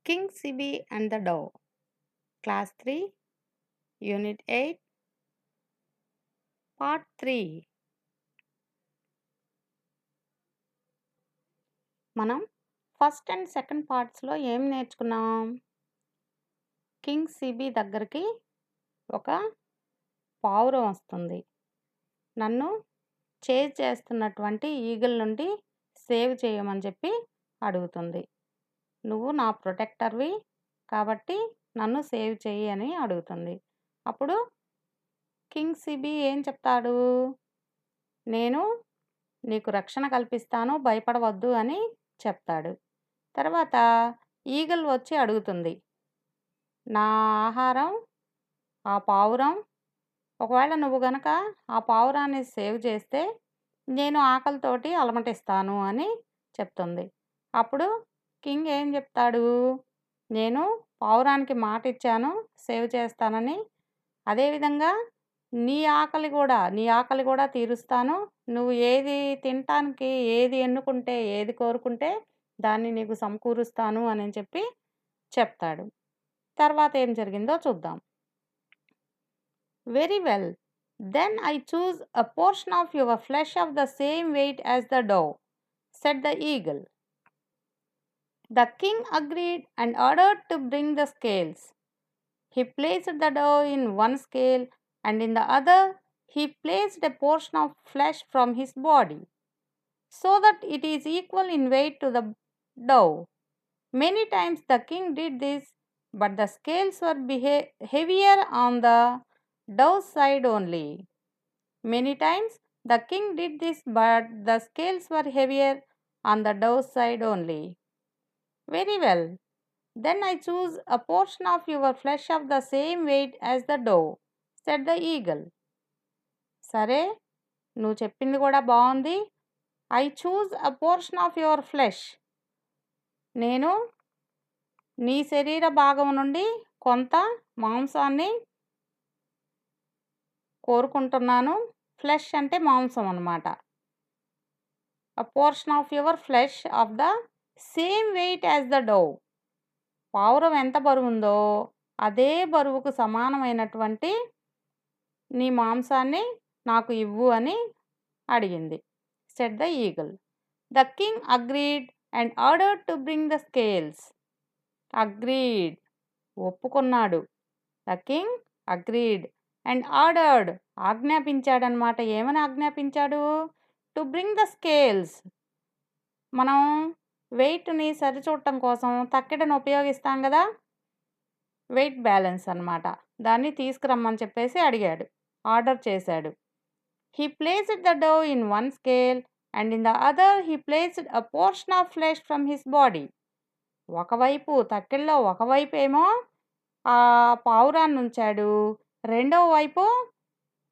King Sibi and the Dove, Class 3, Unit 8, Part 3. మనం first and second పార్ట్స్లో ఏం నేర్చుకున్నాం? King CB దగ్గరికి ఒక పావురం వస్తుంది. నన్ను చేజ్ చేస్తున్నటువంటి ఈగల్ నుండి సేవ్ చేయమని చెప్పి అడుగుతుంది. నువ్వు నా ప్రొటెక్టర్వి కాబట్టి నన్ను సేవ్ చేయి అని అడుగుతుంది. అప్పుడు కింగ్ సిబి ఏం చెప్తాడు? నేను నీకు రక్షణ కల్పిస్తాను, భయపడవద్దు అని చెప్తాడు. తర్వాత ఈగల్ వచ్చి అడుగుతుంది, నా ఆహారం ఆ పావురం, ఒకవేళ నువ్వు గనక ఆ పావురాన్ని సేవ్ చేస్తే నేను ఆకలితోటి అలమటిస్తాను అని చెప్తుంది. అప్పుడు కింగ్ ఏం చెప్తాడు? నేను పావురానికి మాట ఇచ్చాను సేవ్ చేస్తానని, అదేవిధంగా నీ ఆకలి కూడా తీరుస్తాను. నువ్వు ఏది తినటానికి ఏది ఎన్నుకుంటే, ఏది కోరుకుంటే దాన్ని నీకు సమకూరుస్తాను అని చెప్పి చెప్తాడు. తర్వాత ఏం జరిగిందో చూద్దాం. Very well, then I choose a portion of your flesh of the same weight as the dove, said the eagle. The king agreed and ordered to bring the scales. He placed the dove in one scale, and in the other he placed a portion of flesh from his body, so that it is equal in weight to the dove. Many times the king did this, but the scales were heavier on the dove's side only. Many times the king did this, but the scales were heavier on the dove's side only. Very well. Then I choose a portion of your flesh of the same weight as the dove, said the eagle. సరే, నువ్వు చెప్పింది కూడా బాగుంది. I choose a portion of your flesh. నేను నీ శరీర భాగం నుండి కొంత మాంసాన్ని కోరుకుంటున్నాను. ఫ్లెష్ అంటే మాంసం అన్నమాట. A portion of your flesh of the same weight as the dove. పావురం ఎంత బరువు ఉందో అదే బరువుకు సమానమైనటువంటి నీ మాంసాన్ని నాకు ఇవ్వు అని అడిగింది. Said the eagle. The king agreed and ordered to bring the scales. Agreed, ఒప్పుకున్నాడు. The king agreed and ordered, ఆజ్ఞాపించాడనమాట. ఏమని ఆజ్ఞాపించాడు? To bring the scales. మనం వెయిట్ని సరిచూడటం కోసం తక్కెడను ఉపయోగిస్తాం కదా, వెయిట్ బ్యాలెన్స్ అన్నమాట. దాన్ని తీసుకురమ్మని చెప్పేసి అడిగాడు, ఆర్డర్ చేశాడు. He placed the dove in one scale and in the other he placed a portion of flesh from his body. ఒకవైపు తక్కెళ్ళలో ఒకవైపు ఏమో ఆ పావురాన్ని ఉంచాడు, రెండవ వైపు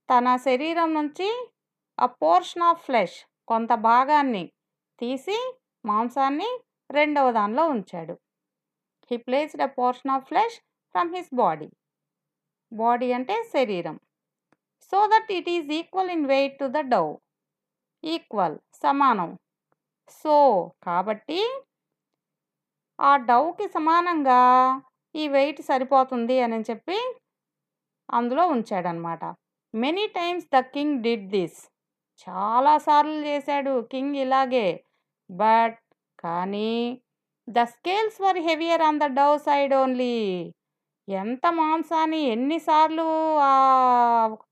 తన శరీరం నుంచి ఆ పోర్షన్ ఆఫ్ ఫ్లెష్, కొంత భాగాన్ని తీసి మాంసాన్ని రెండవ దానిలో ఉంచాడు. He placed a portion of flesh from his body. Body అంటే శరీరం. So that it is equal in weight to the Dove. Equal, సమానం. సో, కాబట్టి ఆ డవ్కి సమానంగా ఈ వెయిట్ సరిపోతుంది అని చెప్పి అందులో ఉంచాడనమాట. Many times the king did this. చాలాసార్లు చేశాడు కింగ్ ఇలాగే. బట్ కానీ the scales were heavier on the dove side only. ఎంత మాంసాన్ని ఎన్నిసార్లు ఆ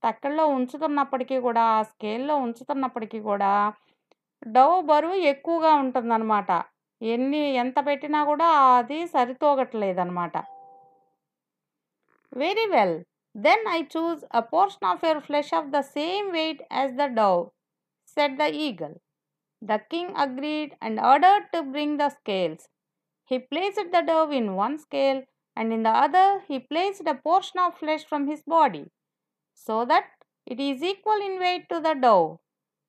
తక్కెళ్ళలో ఉంచుతున్నప్పటికీ కూడా, ఆ స్కేల్లో ఉంచుతున్నప్పటికీ కూడా డవ్ బరువు ఎక్కువగా ఉంటుందన్నమాట. ఎంత పెట్టినా కూడా అది సరితూగట్లేదన్నమాట. Very well, then I choose a portion of your flesh of the same weight as the dove, said the eagle. The king agreed and ordered to bring the scales. He placed the dove in one scale, and in the other he placed a portion of flesh from his body, so that it is equal in weight to the dove.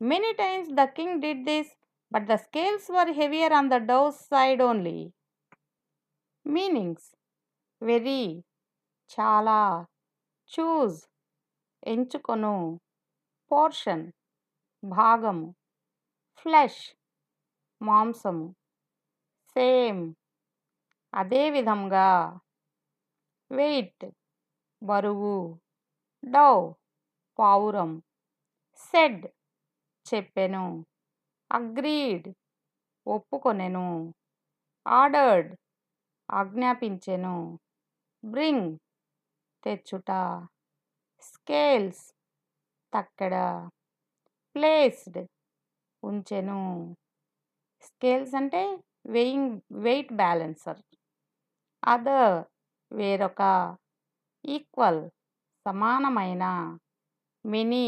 Many times the king did this, but the scales were heavier on the dove's side only. Meanings: very, చాలా, choose, ఎంచుకొను, portion, భాగము, flesh, మాంసము, same, అదే విధంగా weight బరువు, dove పావురం, said చెప్పెను, agreed ఒప్పుకొనెను, ఆర్డర్డ్ ఆజ్ఞాపించెను, బ్రింగ్ తెచ్చుట, స్కేల్స్ తక్కెడ, ప్లేస్డ్ ఉంచెను. స్కేల్స్ అంటే వెయిట్ బ్యాలెన్సర్. అదర్ వేరొక, ఈక్వల్ సమానమైన, మెనీ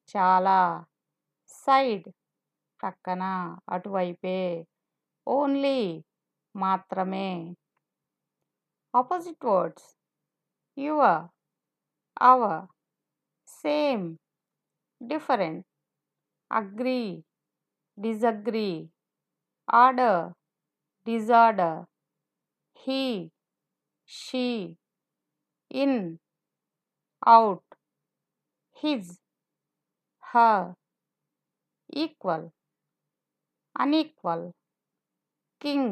చాలా, సైడ్ ప్రక్కన అటువైపే, ఓన్లీ మాత్రమే. Opposite words your, our, same, different, agree, disagree, order, disorder, he, she, in, out, his, her, equal, unequal, king,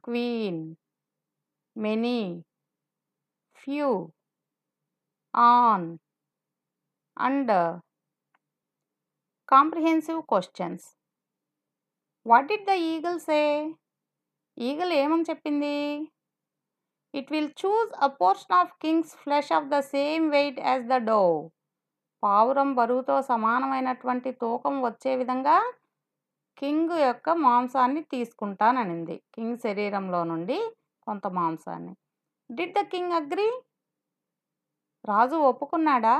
queen, many, few, on, under. Comprehensive questions. What did the eagle say? Eagle ఏమని చెప్పింది? It will choose a portion of Kings flesh of the same weight as the Dove. పావురం బరువుతో సమానమైనటువంటి తూకం వచ్చే విధంగా king యొక్క మాంసాన్ని తీసుకుంటాననింది. కింగ్ శరీరంలో నుండి కొంత మాంసాన్ని. Did the king agree? రాజు ఒప్పుకున్నాడా?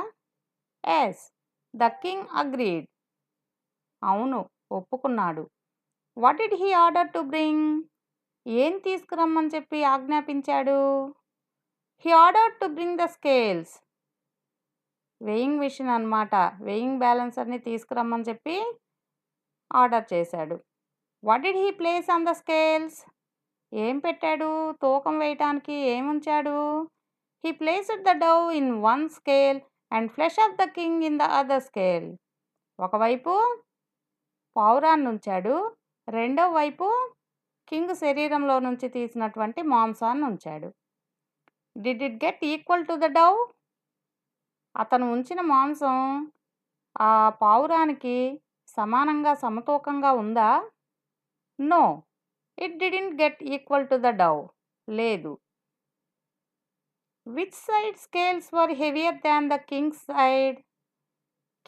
Yes, the king agreed. అవును, ఒప్పుకున్నాడు. What did he order to bring? ఏం తీసుకురమ్మని చెప్పి ఆజ్ఞాపించాడు? He order to bring the scales. Weighing machine అన్నమాట. వెయింగ్ బ్యాలెన్సర్ని తీసుకురమ్మని చెప్పి ఆర్డర్ చేశాడు. What did he place on the scales? ఏం పెట్టాడు? తూకం వేయటానికి ఏముంచాడు? He placed the dove in one scale and flesh of the king in the other scale. ఒకవైపు పావురాన్ని ఉంచాడు, రెండో వైపు కింగ్ శరీరంలో నుంచి తీసినటువంటి మాంసాన్ని ఉంచాడు. Did it get equal to the dove? అతను ఉంచిన మాంసం ఆ పావురానికి సమానంగా సమతూకంగా ఉందా? No, it didn't get equal to the dove. లేదు. Which side scales were heavier than the king's side?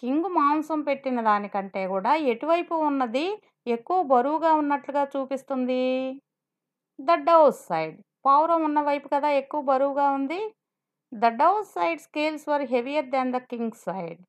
King మాంసం పెట్టిన దానికంటే కూడా ఎటువైపు ఉన్నది ఎక్కువ బరువుగా ఉన్నట్లుగా చూపిస్తుంది? The dove side. పావురం ఉన్న వైపు కదా ఎక్కువ బరువుగా ఉంది. The dove side scales were heavier than the king side.